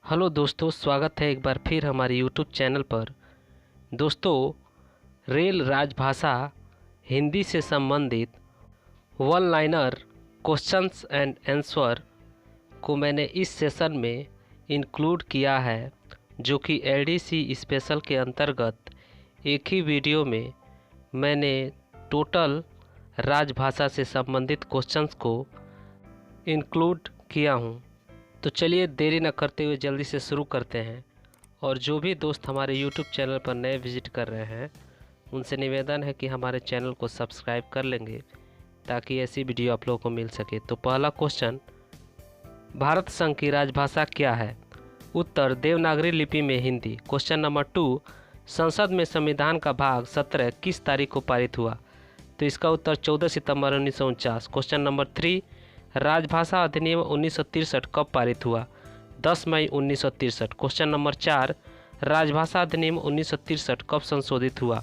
Hello दोस्तों, स्वागत है एक बार फिर हमारे यूट्यूब चैनल पर। दोस्तों, रेल राजभाषा हिंदी से संबंधित one liner questions and answer को मैंने इस सेशन में इंक्लूड किया है, जो कि एलडीसी स्पेशल के अंतर्गत एक ही वीडियो में मैंने टोटल राजभाषा से संबंधित क्वेश्चंस को इंक्लूड किया हूँ। तो चलिए देरी न करते हुए जल्दी से शुरू करते हैं। और जो भी दोस्त हमारे YouTube चैनल पर नए विजिट कर रहे हैं, उनसे निवेदन है कि हमारे चैनल को सब्सक्राइब कर लेंगे ताकि ऐसी वीडियो आप लोगों को मिल सके। तो पहला क्वेश्चन, भारत संघ की राजभाषा क्या है? उत्तर, देवनागरी लिपि में हिंदी। क्वेश्चन नंबर 2, संसद में संविधान का भाग 17 किस तारीख को पारित हुआ? तो इसका उत्तर 14 सितंबर 1949। क्वेश्चन नंबर 3, राजभाषा अधिनियम 1963 कब पारित हुआ? 10 मई 1963। क्वेश्चन नंबर 4, राजभाषा अधिनियम 1963 कब संशोधित हुआ?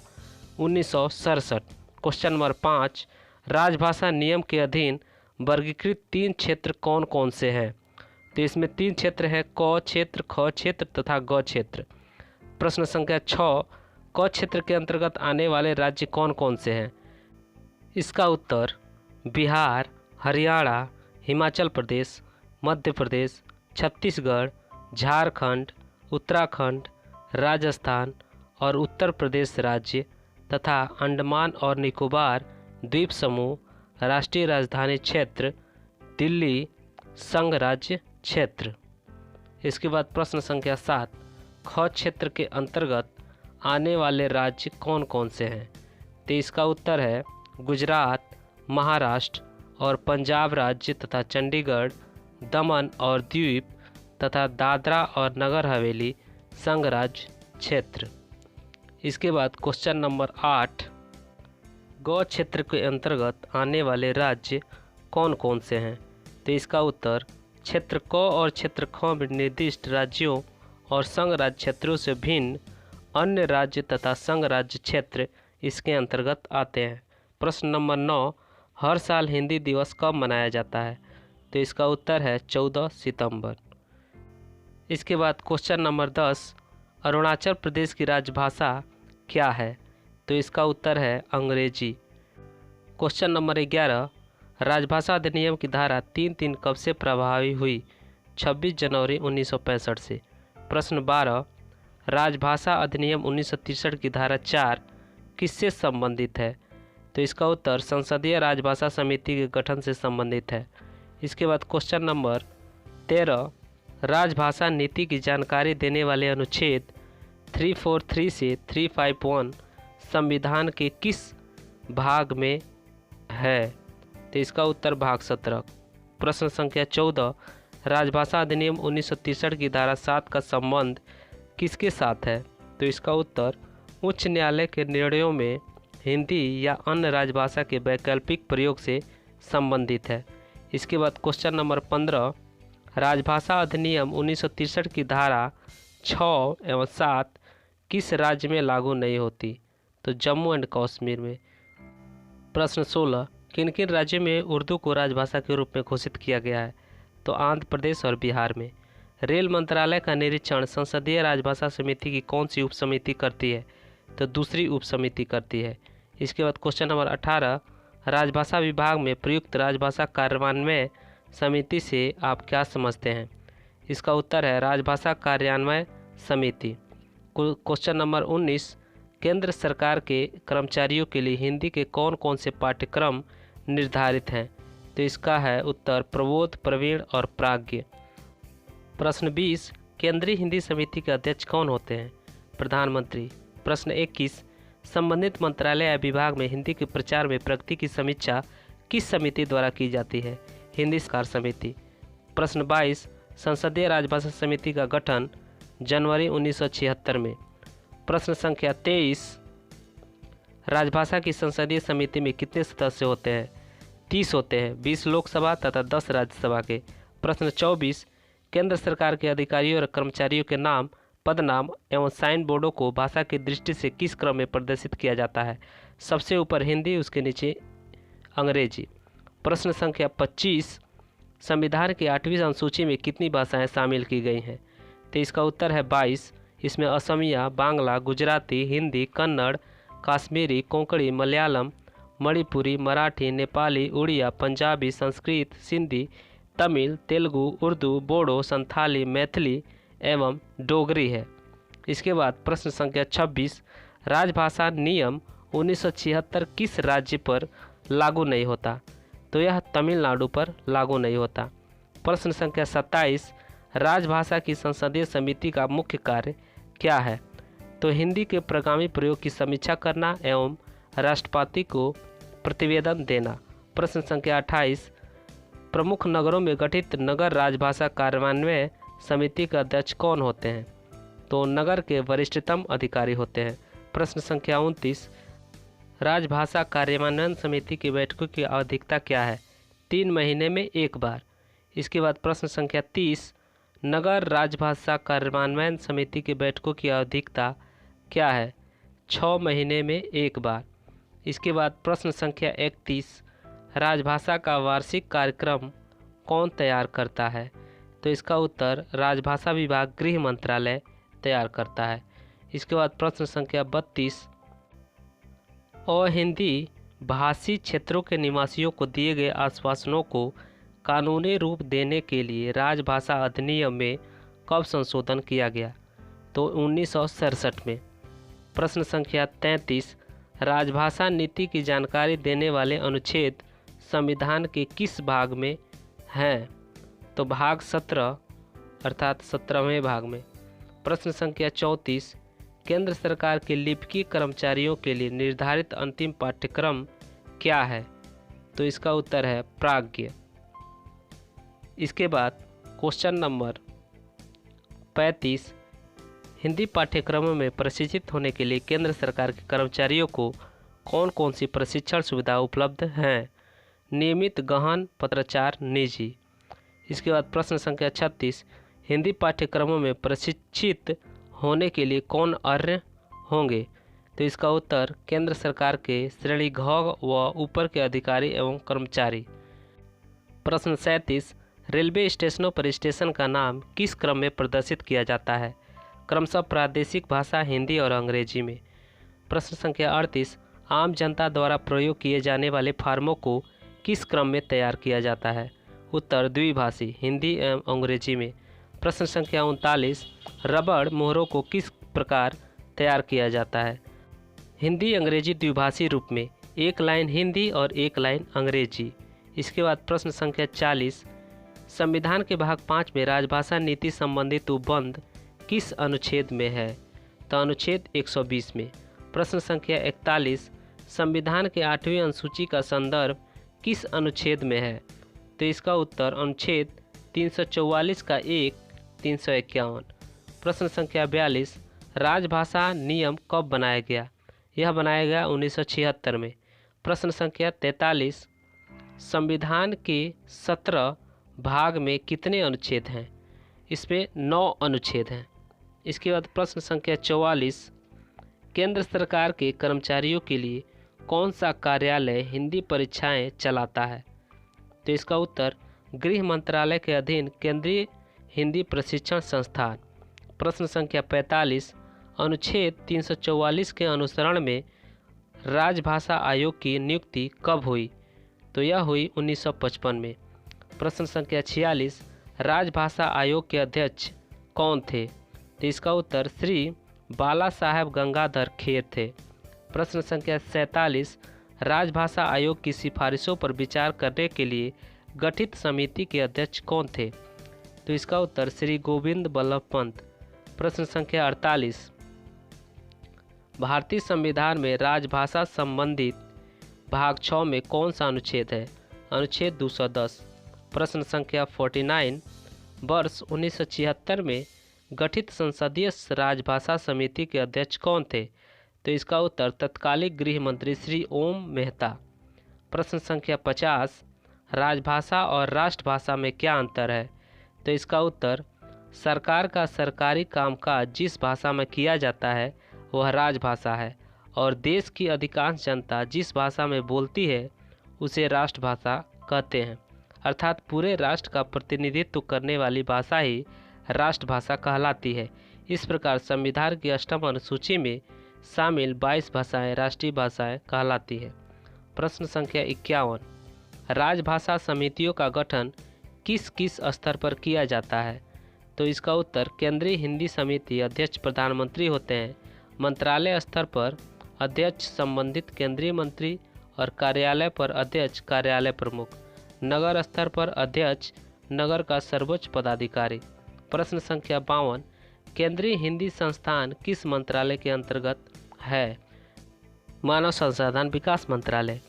1967। क्वेश्चन नंबर 5, राजभाषा नियम के अधीन वर्गीकृत 3 क्षेत्र कौन कौन से हैं? तो इसमें 3 क्षेत्र हैं, क क्षेत्र, ख क्षेत्र तथा ग क्षेत्र। प्रश्न संख्या 6, क क्षेत्र के अंतर्गत आने वाले राज्य कौन कौन से हैं? इसका उत्तर बिहार, हरियाणा, हिमाचल प्रदेश, मध्य प्रदेश, छत्तीसगढ़, झारखंड, उत्तराखंड, राजस्थान और उत्तर प्रदेश राज्य तथा अंडमान और निकोबार द्वीप समूह, राष्ट्रीय राजधानी क्षेत्र, दिल्ली संघ राज्य क्षेत्र। इसके बाद प्रश्न संख्या 7, ख क्षेत्र के अंतर्गत आने वाले राज्य कौन कौन से हैं? तो इसका उत्तर है गुजरात, महाराष्ट्र और पंजाब राज्य तथा चंडीगढ़, दमन और द्वीप तथा दादरा और नगर हवेली संघ राज्य क्षेत्र। इसके बाद क्वेश्चन नंबर 8, ग क्षेत्र के अंतर्गत आने वाले राज्य कौन कौन से हैं? तो इसका उत्तर क्षेत्र क और क्षेत्र ख में निर्दिष्ट राज्यों और संघ राज्य क्षेत्रों से भिन्न अन्य राज्य तथा संघ राज्य क्षेत्र इसके अंतर्गत आते हैं। प्रश्न नंबर 9, हर साल हिंदी दिवस कब मनाया जाता है? तो इसका उत्तर है 14 सितंबर। इसके बाद क्वेश्चन नंबर 10, अरुणाचल प्रदेश की राजभाषा क्या है? तो इसका उत्तर है अंग्रेजी। क्वेश्चन नंबर 11, राजभाषा अधिनियम की धारा 3(3) कब से प्रभावी हुई? 26 जनवरी 1965 से। प्रश्न 12, राजभाषा अधिनियम 1963 की धारा 4 किससे संबंधित है? तो इसका उत्तर संसदीय राजभाषा समिति के गठन से संबंधित है। इसके बाद क्वेश्चन नंबर 13, राजभाषा नीति की जानकारी देने वाले अनुच्छेद 343 से 351 संविधान के किस भाग में है? तो इसका उत्तर भाग 17। प्रश्न संख्या 14, राजभाषा अधिनियम 1963 की धारा 7 का संबंध किसके साथ है? तो इसका उत्तर उच्च न्यायालय के निर्णयों में हिंदी या अन्य राजभाषा के वैकल्पिक प्रयोग से संबंधित है। इसके बाद क्वेश्चन नंबर 15, राजभाषा अधिनियम 1963 की धारा 6 एवं 7 किस राज्य में लागू नहीं होती? तो जम्मू एंड कश्मीर में। प्रश्न 16, किन किन राज्यों में उर्दू को राजभाषा के रूप में घोषित किया गया है? तो आंध्र प्रदेश और बिहार में। रेल मंत्रालय का निरीक्षण संसदीय राजभाषा समिति की कौन सी उप समिति करती है? तो दूसरी उप समिति करती है। इसके बाद क्वेश्चन नंबर 18, राजभाषा विभाग में प्रयुक्त राजभाषा कार्यान्वयन समिति से आप क्या समझते हैं? इसका उत्तर है राजभाषा कार्यान्वयन समिति। क्वेश्चन नंबर 19, केंद्र सरकार के कर्मचारियों के लिए हिंदी के कौन कौन से पाठ्यक्रम निर्धारित हैं? तो इसका है उत्तर प्रबोध, प्रवीण और प्राज्ञ। प्रश्न 20, केंद्रीय हिंदी समिति के अध्यक्ष कौन होते हैं? प्रधानमंत्री। प्रश्न 21, संबंधित मंत्रालय या विभाग में हिंदी के प्रचार में प्रगति की समीक्षा किस समिति द्वारा की जाती है? हिंदी सरकार समिति। प्रश्न 22, संसदीय राजभाषा समिति का गठन जनवरी 1976 में। प्रश्न संख्या 23, राजभाषा की संसदीय समिति में कितने सदस्य होते हैं? 30 होते हैं, 20 लोकसभा तथा 10 राज्यसभा के। प्रश्न 24, केंद्र सरकार के अधिकारियों और कर्मचारियों के नाम, पदनाम एवं साइन बोर्डों को भाषा की दृष्टि से किस क्रम में प्रदर्शित किया जाता है? सबसे ऊपर हिंदी, उसके नीचे अंग्रेजी। प्रश्न संख्या 25, संविधान की 8वीं अनुसूची में कितनी भाषाएं शामिल की गई हैं? तो इसका उत्तर है 22। इसमें असमिया, बांग्ला, गुजराती, हिंदी, कन्नड़, काश्मीरी, कोंकणी, मलयालम, मणिपुरी, मराठी, नेपाली, उड़िया, पंजाबी, संस्कृत, सिंधी, तमिल, तेलुगु, उर्दू, बोडो, संथाली, मैथिली एवं डोगरी है। इसके बाद प्रश्न संख्या 26, राजभाषा नियम 1976 किस राज्य पर लागू नहीं होता? तो यह तमिलनाडु पर लागू नहीं होता। प्रश्न संख्या 27, राजभाषा की संसदीय समिति का मुख्य कार्य क्या है? तो हिंदी के प्रगामी प्रयोग की समीक्षा करना एवं राष्ट्रपति को प्रतिवेदन देना। प्रश्न संख्या 28, प्रमुख नगरों में गठित नगर राजभाषा कार्यान्वयन समिति के अध्यक्ष कौन होते हैं? तो नगर के वरिष्ठतम अधिकारी होते हैं। प्रश्न संख्या 29, राजभाषा कार्यान्वयन समिति की बैठकों की आवधिकता क्या है? 3 महीने में एक बार। इसके बाद प्रश्न संख्या 30, नगर राजभाषा कार्यान्वयन समिति की बैठकों की आवधिकता क्या है? 6 महीने में एक बार। इसके बाद प्रश्न संख्या 31, राजभाषा का वार्षिक कार्यक्रम कौन तैयार करता है? तो इसका उत्तर राजभाषा विभाग गृह मंत्रालय तैयार करता है। इसके बाद प्रश्न संख्या 32, हिंदी भाषी क्षेत्रों के निवासियों को दिए गए आश्वासनों को कानूनी रूप देने के लिए राजभाषा अधिनियम में कब संशोधन किया गया? तो 1967 में। प्रश्न संख्या 33, राजभाषा नीति की जानकारी देने वाले अनुच्छेद संविधान के किस भाग में हैं? तो भाग 17 अर्थात 17वें भाग में। प्रश्न संख्या 34, केंद्र सरकार के लिपिकी कर्मचारियों के लिए निर्धारित अंतिम पाठ्यक्रम क्या है? तो इसका उत्तर है प्राज्ञ। इसके बाद क्वेश्चन नंबर 35, हिंदी पाठ्यक्रमों में प्रशिक्षित होने के लिए केंद्र सरकार के कर्मचारियों को कौन कौन सी प्रशिक्षण सुविधा उपलब्ध हैं? नियमित, गहन, पत्राचार, निजी। इसके बाद प्रश्न संख्या 36, हिंदी पाठ्यक्रमों में प्रशिक्षित होने के लिए कौन अर्ह होंगे? तो इसका उत्तर केंद्र सरकार के श्रेणी घ व ऊपर के अधिकारी एवं कर्मचारी। प्रश्न 37, रेलवे स्टेशनों पर स्टेशन का नाम किस क्रम में प्रदर्शित किया जाता है? क्रमशः प्रादेशिक भाषा हिंदी और अंग्रेजी में। प्रश्न संख्या 38, आम जनता द्वारा प्रयोग किए जाने वाले फार्मों को किस क्रम में तैयार किया जाता है? उत्तर द्विभाषी हिंदी एवं अंग्रेजी में। प्रश्न संख्या 39, रबड़ मोहरों को किस प्रकार तैयार किया जाता है? हिंदी अंग्रेजी द्विभाषी रूप में, एक लाइन हिंदी और एक लाइन अंग्रेजी। इसके बाद प्रश्न संख्या 40, संविधान के भाग 5 में राजभाषा नीति संबंधित उपबंध किस अनुच्छेद में है? तो अनुच्छेद 120 में। प्रश्न संख्या 41, संविधान के 8वीं अनुसूची का संदर्भ किस अनुच्छेद में है? तो इसका उत्तर अनुच्छेद 344 का 1, 351। प्रश्न संख्या 42, राजभाषा नियम कब बनाया गया? यह बनाया गया 1976 में। प्रश्न संख्या 43, संविधान के 17 भाग में कितने अनुच्छेद हैं? इसमें 9 अनुच्छेद हैं। इसके बाद प्रश्न संख्या 44, केंद्र सरकार के कर्मचारियों के लिए कौन सा कार्यालय हिंदी परीक्षाएं चलाता है? तो इसका उत्तर गृह मंत्रालय के अधीन केंद्रीय हिंदी प्रशिक्षण संस्थान। प्रश्न संख्या 45, अनुच्छेद 344 के अनुसरण में राजभाषा आयोग की नियुक्ति कब हुई? तो यह हुई 1955 में। प्रश्न संख्या 46, राजभाषा आयोग के अध्यक्ष कौन थे? तो इसका उत्तर श्री बाला साहेब गंगाधर खेर थे। प्रश्न संख्या 47, राजभाषा आयोग की सिफारिशों पर विचार करने के लिए गठित समिति के अध्यक्ष कौन थे? तो इसका उत्तर श्री गोविंद बल्लभ पंत। प्रश्न संख्या 48, भारतीय संविधान में राजभाषा संबंधित भाग 6 में कौन सा अनुच्छेद है? अनुच्छेद 210। प्रश्न संख्या 49, वर्ष 1976 में गठित संसदीय राजभाषा समिति के अध्यक्ष कौन थे? तो इसका उत्तर तत्कालीन गृह मंत्री श्री ओम मेहता। प्रश्न संख्या 50, राजभाषा और राष्ट्रभाषा में क्या अंतर है? तो इसका उत्तर सरकार का सरकारी कामकाज जिस भाषा में किया जाता है वह राजभाषा है और देश की अधिकांश जनता जिस भाषा में बोलती है उसे राष्ट्रभाषा कहते हैं। अर्थात पूरे राष्ट्र का प्रतिनिधित्व करने वाली भाषा ही राष्ट्रभाषा कहलाती है। इस प्रकार संविधान की 8वीं अनुसूची में शामिल 22 भाषाएं राष्ट्रीय भाषाएं कहलाती है। प्रश्न संख्या 51, राजभाषा समितियों का गठन किस किस स्तर पर किया जाता है? तो इसका उत्तर केंद्रीय हिंदी समिति अध्यक्ष प्रधानमंत्री होते हैं। मंत्रालय स्तर पर अध्यक्ष संबंधित केंद्रीय मंत्री और कार्यालय पर अध्यक्ष कार्यालय प्रमुख। नगर स्तर पर अध्यक्ष नगर का सर्वोच्च पदाधिकारी। प्रश्न संख्या 52, केंद्रीय हिंदी संस्थान किस मंत्रालय के अंतर्गत है? मानव संसाधन विकास मंत्रालय।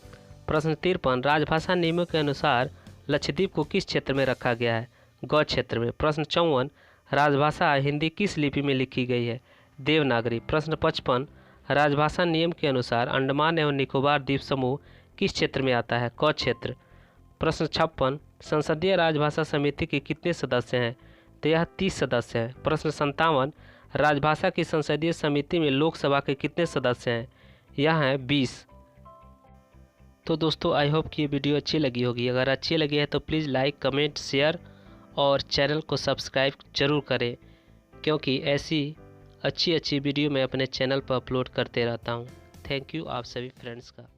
प्रश्न 53, राजभाषा नियमों के अनुसार लक्षद्वीप को किस क्षेत्र में रखा गया है? गौ क्षेत्र में। प्रश्न 54, राजभाषा हिंदी किस लिपि में लिखी गई है? देवनागरी। प्रश्न 55, राजभाषा नियम के अनुसार अंडमान एवं निकोबार द्वीप समूह किस क्षेत्र में आता है? क क्षेत्र। प्रश्न 56, संसदीय राजभाषा समिति के कितने सदस्य हैं? तो यह 30 सदस्य हैं। प्रश्न 57, राजभाषा की संसदीय समिति में लोकसभा के कितने सदस्य हैं? यह हैं 20। तो दोस्तों आई होप कि ये वीडियो अच्छी लगी होगी। अगर अच्छी लगी है तो प्लीज़ लाइक, कमेंट, शेयर और चैनल को सब्सक्राइब जरूर करें, क्योंकि ऐसी अच्छी वीडियो मैं अपने चैनल पर अपलोड करते रहता हूँ। थैंक यू आप सभी फ्रेंड्स का।